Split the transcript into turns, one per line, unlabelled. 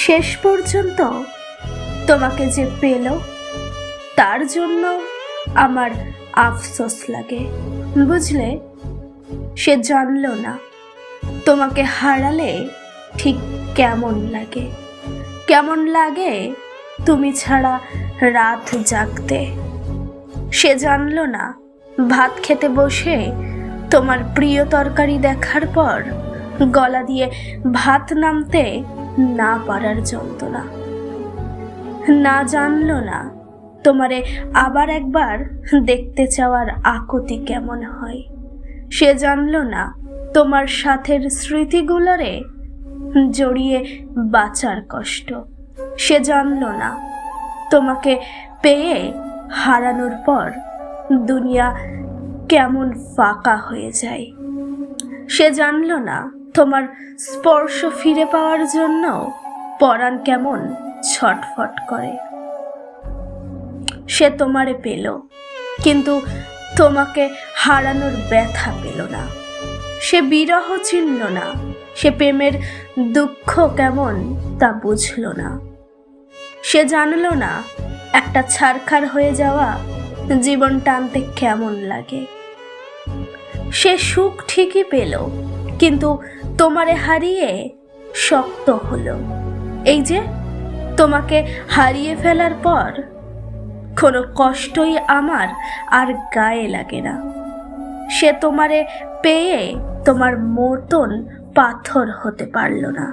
শেষ পর্যন্ত তোমাকে যে পেল তার জন্য আমার আফসোস লাগে, বুঝলে? সে জানলো না তোমাকে হারালে ঠিক কেমন লাগে, কেমন লাগে তুমি ছাড়া রাত জাগতে। সে জানলো না ভাত খেতে বসে তোমার প্রিয় তরকারি দেখার পর গলা দিয়ে ভাত নামতে না পারার যন্ত্রণা। না জানলো না তোমারে আবার একবার দেখতে চাওয়ার আকুতি কেমন হয়। সে জানলো না তোমার সাথের স্মৃতিগুলোরে জড়িয়ে বাঁচার কষ্ট। সে জানলো না তোমাকে পেয়ে হারানোর পর দুনিয়া কেমন ফাঁকা হয়ে যায়। সে জানলো না তোমার স্পর্শ ফিরে পাওয়ার জন্য পরাণ কেমন ছটফট করে। সে তোমারে পেল, কিন্তু তোমাকে হারানোর ব্যথা পেল না। সে বিরহ চিনল না, সে প্রেমের দুঃখ কেমন তা বুঝল না। সে জানল না একটা ছারখার হয়ে যাওয়া জীবন টানতে কেমন লাগে। সে সুখ ঠিকই পেল, কিন্তু তোমারে হারিয়ে শক্ত হলো। এই যে তোমাকে হারিয়ে ফেলার পর কোনো কষ্টই আমার আর গায়ে লাগে না। সে তোমারে পেয়ে তোমার মতন পাথর হতে পারল না।